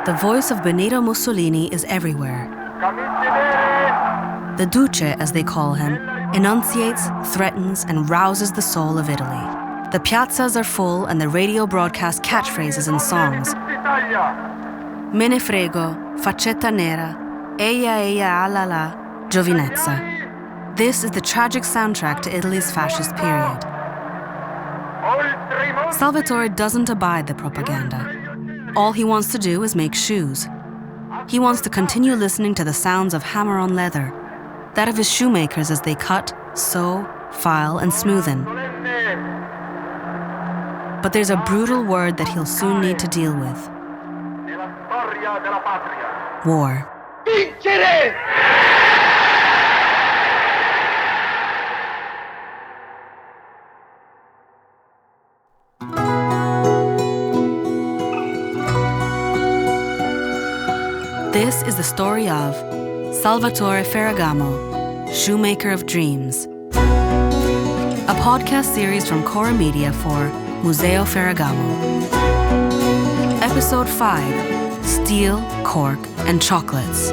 The voice of Benito Mussolini is everywhere. The Duce, as they call him, enunciates, threatens, and rouses the soul of Italy. The piazzas are full and the radio broadcasts catchphrases and songs. Me ne frego, faccetta nera, eia la la, giovinezza. This is the tragic soundtrack to Italy's fascist period. Salvatore doesn't abide the propaganda. All he wants to do is make shoes. He wants to continue listening to the sounds of hammer on leather, that of his shoemakers as they cut, sew, file, and smoothen. But there's a brutal word that he'll soon need to deal with. War. This is the story of Salvatore Ferragamo, Shoemaker of Dreams. A podcast series from Cora Media for Museo Ferragamo. Episode 5, Steel, Cork, and Chocolates.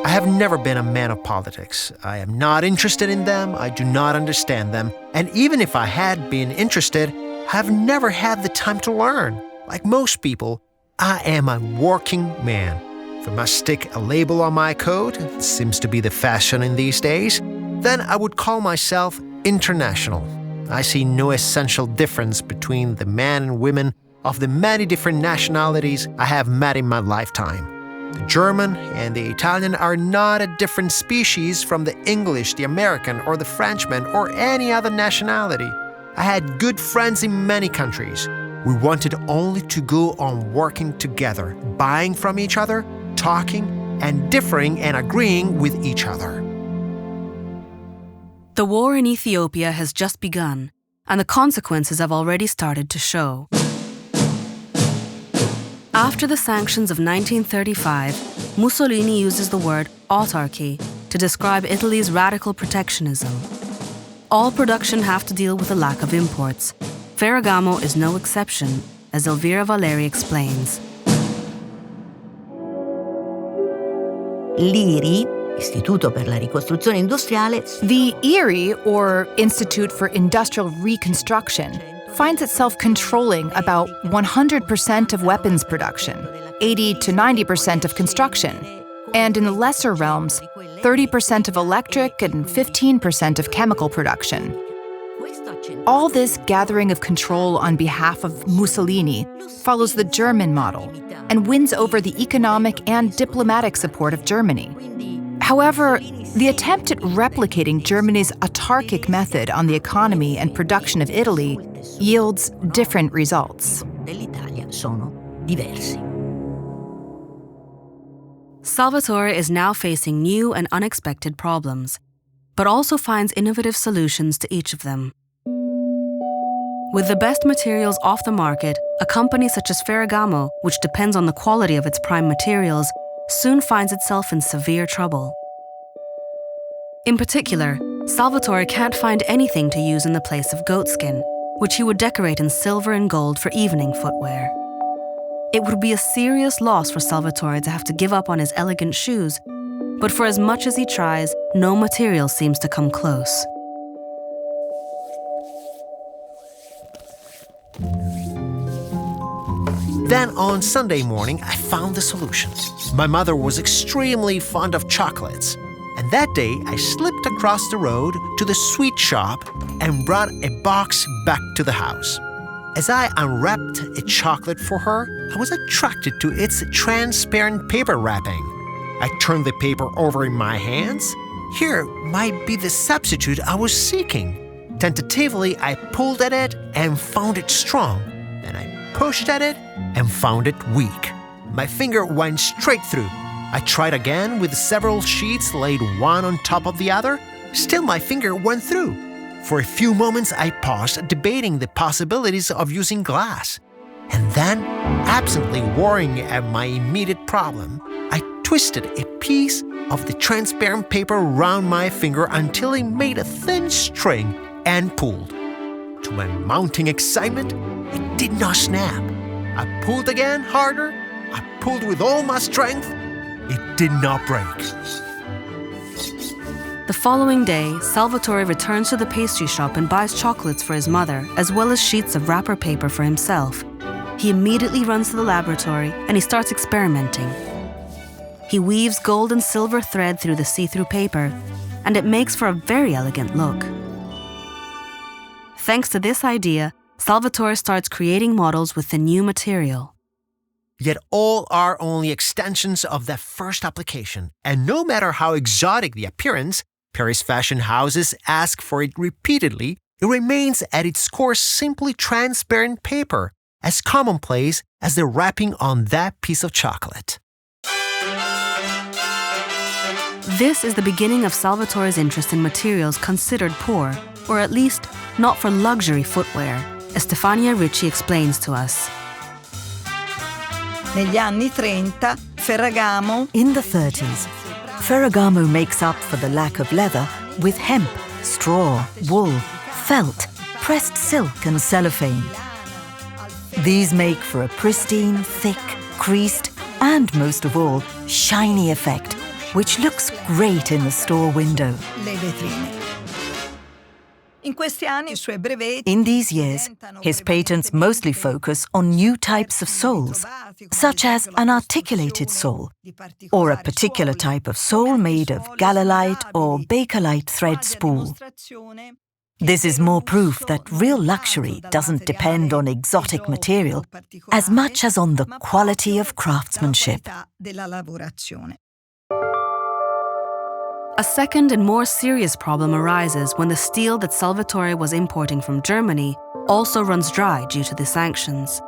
I have never been a man of politics. I am not interested in them, I do not understand them, and even if I had been interested, I have never had the time to learn. Like most people, I am a working man. If I must stick a label on my coat, it seems to be the fashion in these days, then I would call myself international. I see no essential difference between the men and women of the many different nationalities I have met in my lifetime. The German and the Italian are not a different species from the English, the American, or the Frenchman, or any other nationality. I had good friends in many countries. We wanted only to go on working together, buying from each other, talking, and differing and agreeing with each other. The war in Ethiopia has just begun, and the consequences have already started to show. After the sanctions of 1935, Mussolini uses the word autarchy to describe Italy's radical protectionism. All production have to deal with the lack of imports. Ferragamo is no exception, as Elvira Valeri explains. L'IRI, Istituto per la Ricostruzione Industriale, the IRI, or Institute for Industrial Reconstruction, finds itself controlling about 100% of weapons production, 80 to 90% of construction, and in the lesser realms, 30% of electric and 15% of chemical production. All this gathering of control on behalf of Mussolini follows the German model and wins over the economic and diplomatic support of Germany. However, the attempt at replicating Germany's autarchic method on the economy and production of Italy yields different results. Salvatore is now facing new and unexpected problems, but also finds innovative solutions to each of them. With the best materials off the market, a company such as Ferragamo, which depends on the quality of its prime materials, soon finds itself in severe trouble. In particular, Salvatore can't find anything to use in the place of goatskin, which he would decorate in silver and gold for evening footwear. It would be a serious loss for Salvatore to have to give up on his elegant shoes, but for as much as he tries, no material seems to come close. Then on Sunday morning, I found the solution. My mother was extremely fond of chocolates, and that day I slipped across the road to the sweet shop and brought a box back to the house. As I unwrapped a chocolate for her, I was attracted to its transparent paper wrapping. I turned the paper over in my hands. Here might be the substitute I was seeking. Tentatively, I pulled at it and found it strong. Then I pushed at it and found it weak. My finger went straight through. I tried again with several sheets laid one on top of the other. Still my finger went through. For a few moments I paused, debating the possibilities of using glass. And then, absently worrying at my immediate problem, I twisted a piece of the transparent paper around my finger until it made a thin string and pulled. To my mounting excitement, it did not snap. I pulled again harder. I pulled with all my strength. It did not break. The following day, Salvatore returns to the pastry shop and buys chocolates for his mother, as well as sheets of wrapper paper for himself. He immediately runs to the laboratory and he starts experimenting. He weaves gold and silver thread through the see-through paper, and it makes for a very elegant look. Thanks to this idea, Salvatore starts creating models with the new material. Yet all are only extensions of that first application, and no matter how exotic the appearance, Paris fashion houses ask for it repeatedly, it remains at its core simply transparent paper, as commonplace as the wrapping on that piece of chocolate. This is the beginning of Salvatore's interest in materials considered poor, or at least not for luxury footwear, as Stefania Ricci explains to us. Negli anni 30, Ferragamo. In the 30s, Ferragamo makes up for the lack of leather with hemp, straw, wool, felt, pressed silk and cellophane. These make for a pristine, thick, creased, and most of all, shiny effect, which looks great in the store window. Le vetrine. In these years, his patents mostly focus on new types of soles, such as an articulated sole, or a particular type of sole made of galalite or bakelite thread spool. This is more proof that real luxury doesn't depend on exotic material as much as on the quality of craftsmanship. A second and more serious problem arises when the steel that Salvatore was importing from Germany also runs dry due to the sanctions.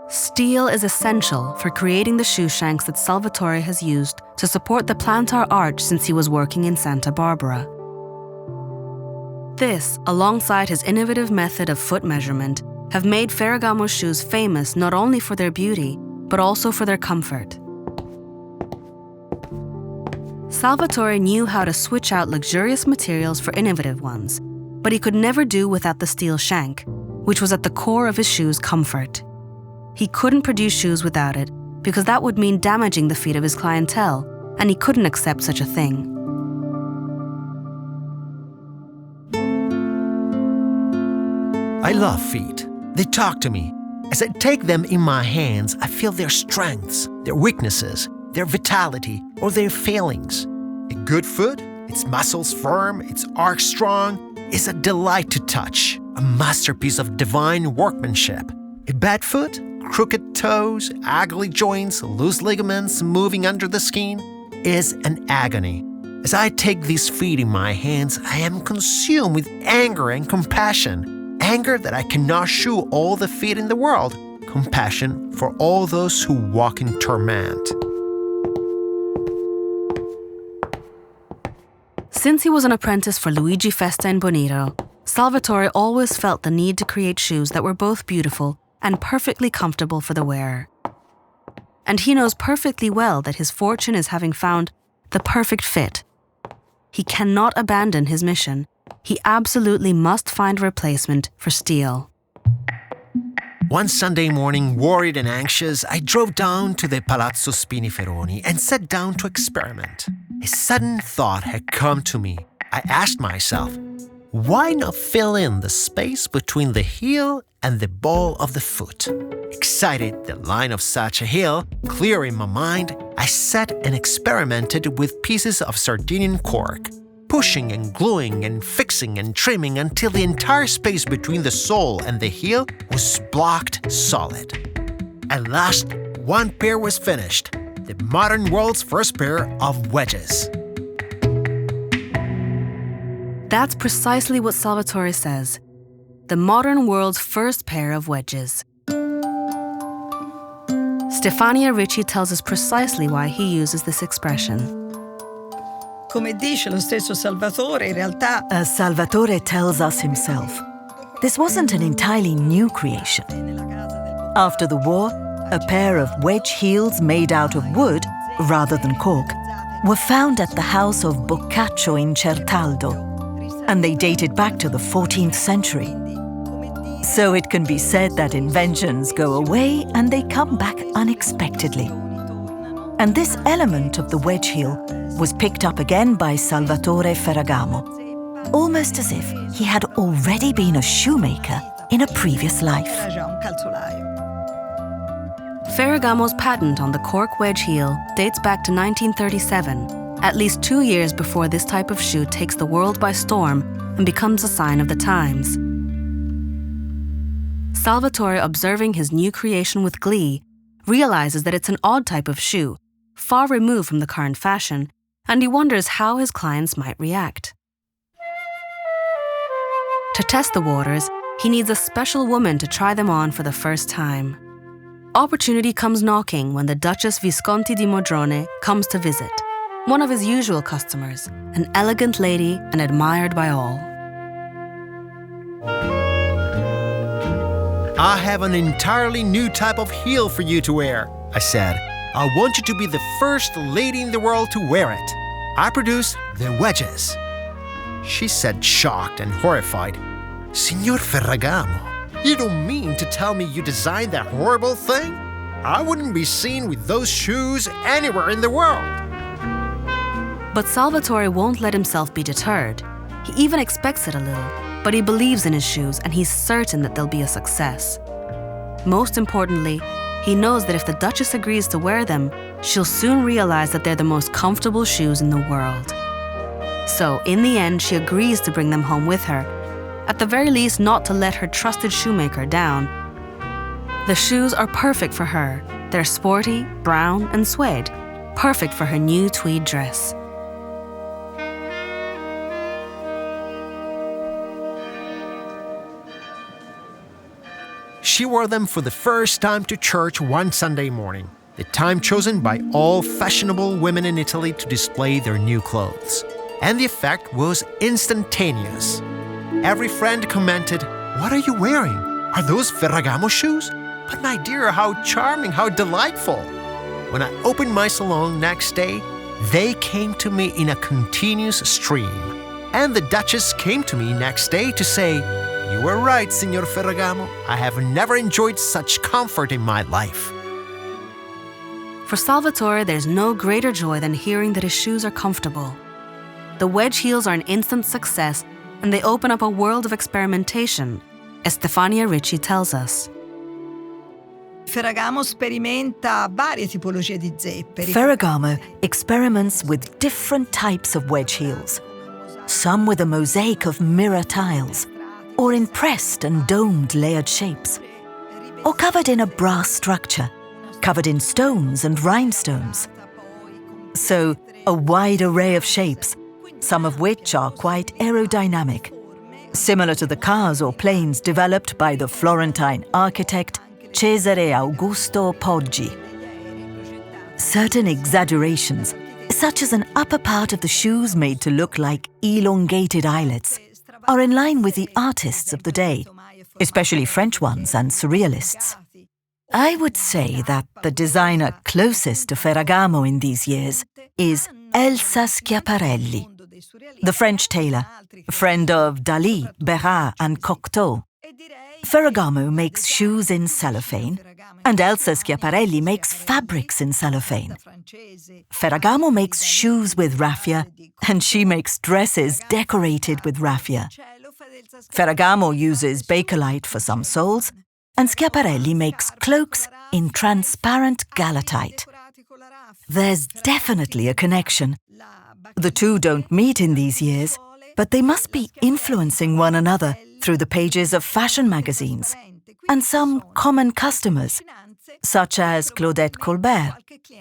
Steel is essential for creating the shoe shanks that Salvatore has used to support the plantar arch since he was working in Santa Barbara. This, alongside his innovative method of foot measurement, have made Ferragamo's shoes famous not only for their beauty, but also for their comfort. Salvatore knew how to switch out luxurious materials for innovative ones, but he could never do without the steel shank, which was at the core of his shoes' comfort. He couldn't produce shoes without it, because that would mean damaging the feet of his clientele, and he couldn't accept such a thing. I love feet. They talk to me. As I take them in my hands, I feel their strengths, their weaknesses, their vitality, or their failings. A good foot, its muscles firm, its arch strong, is a delight to touch, a masterpiece of divine workmanship. A bad foot, crooked toes, ugly joints, loose ligaments moving under the skin, is an agony. As I take these feet in my hands, I am consumed with anger and compassion. Anger that I cannot shoe all the feet in the world. Compassion for all those who walk in torment. Since he was an apprentice for Luigi Festa in Bonito, Salvatore always felt the need to create shoes that were both beautiful and perfectly comfortable for the wearer. And he knows perfectly well that his fortune is having found the perfect fit. He cannot abandon his mission. He absolutely must find a replacement for steel. One Sunday morning, worried and anxious, I drove down to the Palazzo Spiniferoni and sat down to experiment. A sudden thought had come to me. I asked myself, why not fill in the space between the heel and the ball of the foot? Excited the line of such a heel, clear in my mind, I sat and experimented with pieces of Sardinian cork, pushing and gluing and fixing and trimming until the entire space between the sole and the heel was blocked solid. At last, one pair was finished, the modern world's first pair of wedges. That's precisely what Salvatore says. The modern world's first pair of wedges. Stefania Ricci tells us precisely why he uses this expression. Come dice lo stesso Salvatore, in realtà, As Salvatore tells us himself, this wasn't an entirely new creation. After the war, a pair of wedge heels made out of wood rather than cork, were found at the house of Boccaccio in Certaldo, and they dated back to the 14th century. So it can be said that inventions go away and they come back unexpectedly. And this element of the wedge heel was picked up again by Salvatore Ferragamo, almost as if he had already been a shoemaker in a previous life. Ferragamo's patent on the cork wedge heel dates back to 1937, at least 2 years before this type of shoe takes the world by storm and becomes a sign of the times. Salvatore, observing his new creation with glee, realizes that it's an odd type of shoe, far removed from the current fashion, and he wonders how his clients might react. To test the waters, he needs a special woman to try them on for the first time. Opportunity comes knocking when the Duchess Visconti di Modrone comes to visit, one of his usual customers, an elegant lady and admired by all. I have an entirely new type of heel for you to wear, I said. I want you to be the first lady in the world to wear it. I produce the wedges. She said, shocked and horrified, Signor Ferragamo, you don't mean to tell me you designed that horrible thing? I wouldn't be seen with those shoes anywhere in the world. But Salvatore won't let himself be deterred. He even expects it a little, but he believes in his shoes and he's certain that they'll be a success. Most importantly, he knows that if the Duchess agrees to wear them, she'll soon realize that they're the most comfortable shoes in the world. So, in the end, she agrees to bring them home with her, at the very least not to let her trusted shoemaker down. The shoes are perfect for her. They're sporty, brown, and suede, perfect for her new tweed dress. She wore them for the first time to church one Sunday morning, the time chosen by all fashionable women in Italy to display their new clothes. And the effect was instantaneous. Every friend commented, "What are you wearing? Are those Ferragamo shoes? But my dear, how charming, how delightful." When I opened my salon next day, they came to me in a continuous stream. And the Duchess came to me next day to say, "You were right, Signor Ferragamo. I have never enjoyed such comfort in my life." For Salvatore, there's no greater joy than hearing that his shoes are comfortable. The wedge heels are an instant success, and they open up a world of experimentation, as Stefania Ricci tells us. Ferragamo sperimenta varie tipologie di zepperi. Ferragamo experiments with different types of wedge heels, some with a mosaic of mirror tiles, or in pressed and domed layered shapes, or covered in a brass structure, covered in stones and rhinestones. So, a wide array of shapes, some of which are quite aerodynamic, similar to the cars or planes developed by the Florentine architect Cesare Augusto Poggi. Certain exaggerations, such as an upper part of the shoes made to look like elongated eyelets, are in line with the artists of the day, especially French ones and surrealists. I would say that the designer closest to Ferragamo in these years is Elsa Schiaparelli, the French tailor, friend of Dali, Béraud and Cocteau. Ferragamo makes shoes in cellophane, and Elsa Schiaparelli makes fabrics in cellophane. Ferragamo makes shoes with raffia, and she makes dresses decorated with raffia. Ferragamo uses bakelite for some soles, and Schiaparelli makes cloaks in transparent galatite. There's definitely a connection. The two don't meet in these years, but they must be influencing one another through the pages of fashion magazines, and some common customers, such as Claudette Colbert,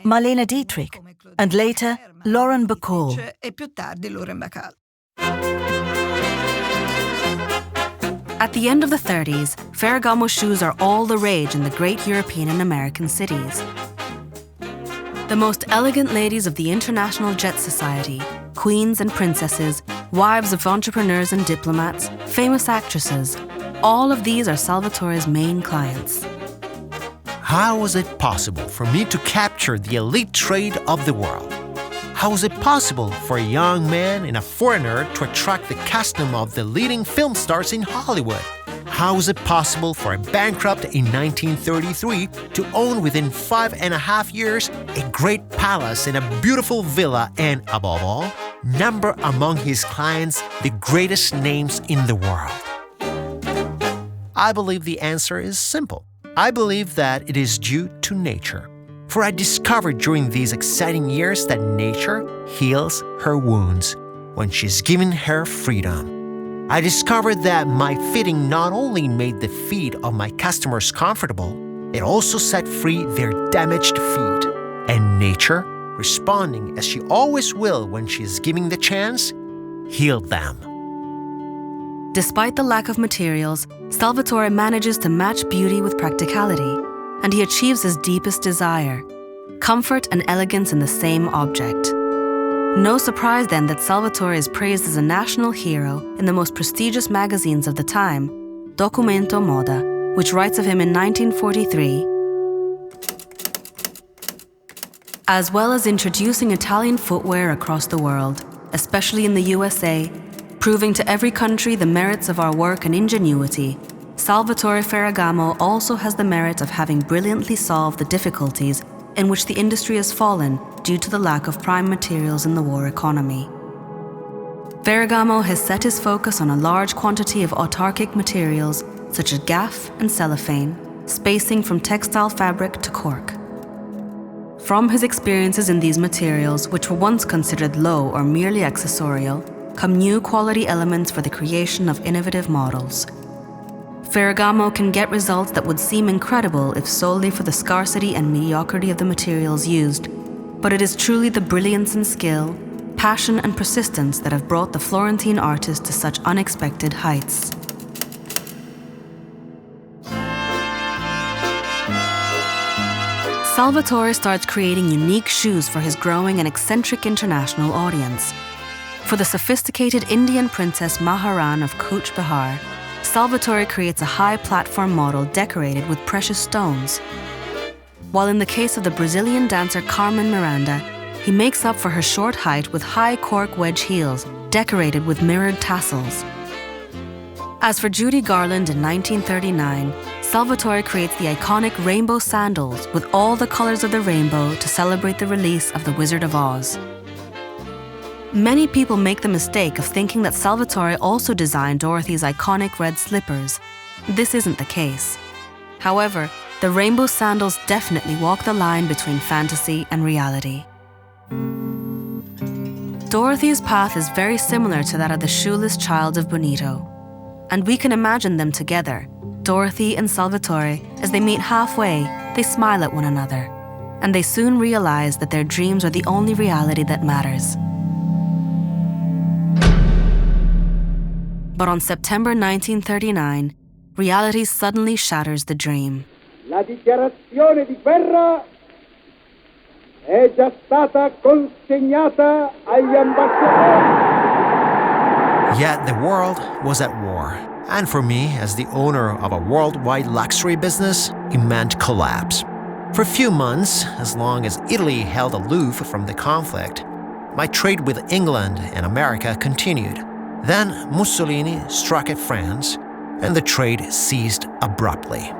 Marlene Dietrich, and later Lauren Bacall. At the end of the 30s, Ferragamo shoes are all the rage in the great European and American cities. The most elegant ladies of the International Jet Society, queens and princesses, wives of entrepreneurs and diplomats, famous actresses, all of these are Salvatore's main clients. How was it possible for me to capture the elite trade of the world? How was it possible for a young man and a foreigner to attract the custom of the leading film stars in Hollywood? How was it possible for a bankrupt in 1933 to own within 5.5 years a great palace and a beautiful villa and, above all, number among his clients the greatest names in the world? I believe the answer is simple. I believe that it is due to nature. For I discovered during these exciting years that nature heals her wounds when she's given her freedom. I discovered that my fitting not only made the feet of my customers comfortable, it also set free their damaged feet. And nature, responding as she always will when she is giving the chance, healed them. Despite the lack of materials, Salvatore manages to match beauty with practicality, and he achieves his deepest desire, comfort and elegance in the same object. No surprise then that Salvatore is praised as a national hero in the most prestigious magazines of the time, Documento Moda, which writes of him in 1943, as well as introducing Italian footwear across the world, especially in the USA, proving to every country the merits of our work and ingenuity. Salvatore Ferragamo also has the merit of having brilliantly solved the difficulties in which the industry has fallen due to the lack of prime materials in the war economy. Ferragamo has set his focus on a large quantity of autarchic materials such as gaff and cellophane, spacing from textile fabric to cork. From his experiences in these materials, which were once considered low or merely accessorial, come new quality elements for the creation of innovative models. Ferragamo can get results that would seem incredible if solely for the scarcity and mediocrity of the materials used, but it is truly the brilliance and skill, passion and persistence that have brought the Florentine artist to such unexpected heights. Salvatore starts creating unique shoes for his growing and eccentric international audience. For the sophisticated Indian princess Maharan of Cooch Behar, Salvatore creates a high platform model decorated with precious stones. While in the case of the Brazilian dancer Carmen Miranda, he makes up for her short height with high cork wedge heels decorated with mirrored tassels. As for Judy Garland in 1939, Salvatore creates the iconic rainbow sandals with all the colors of the rainbow to celebrate the release of The Wizard of Oz. Many people make the mistake of thinking that Salvatore also designed Dorothy's iconic red slippers. This isn't the case. However, the rainbow sandals definitely walk the line between fantasy and reality. Dorothy's path is very similar to that of the shoeless child of Bonito. And we can imagine them together, Dorothy and Salvatore, as they meet halfway, they smile at one another. And they soon realize that their dreams are the only reality that matters. But on September 1939, reality suddenly shatters the dream. La dichiarazione di guerra è già stata consegnata agli ambasciatori. Yet the world was at war. And for me, as the owner of a worldwide luxury business, it meant collapse. For a few months, as long as Italy held aloof from the conflict, my trade with England and America continued. Then Mussolini struck at France, and the trade ceased abruptly.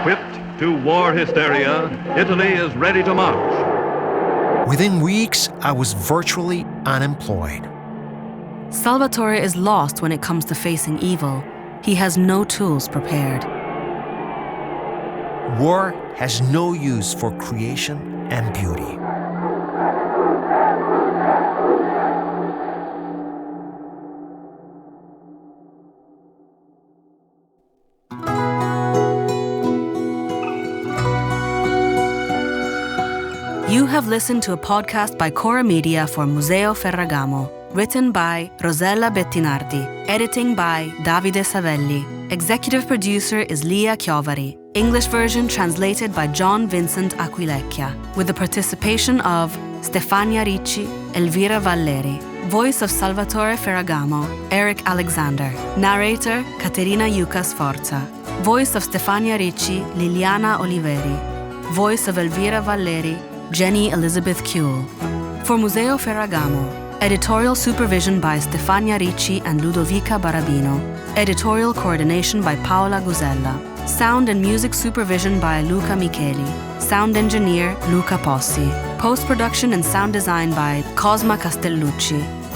Whipped to war hysteria, Italy is ready to march. Within weeks, I was virtually unemployed. Salvatore is lost when it comes to facing evil. He has no tools prepared. War has no use for creation and beauty. You have listened to a podcast by Cora Media for Museo Ferragamo, written by Rosella Bettinardi, editing by Davide Savelli. Executive producer is Lia Chiovari. English version translated by John Vincent Aquilecchia, with the participation of Stefania Ricci, Elvira Valleri. Voice of Salvatore Ferragamo, Eric Alexander. Narrator, Caterina Yuca Sforza. Voice of Stefania Ricci, Liliana Oliveri. Voice of Elvira Valleri, Jenny Elizabeth Kuehl. For Museo Ferragamo, editorial supervision by Stefania Ricci and Ludovica Barabino. Editorial coordination by Paola Gusella. Sound and music supervision by Luca Micheli. Sound engineer Luca Possi. Post-production and sound design by Cosma Castellucci.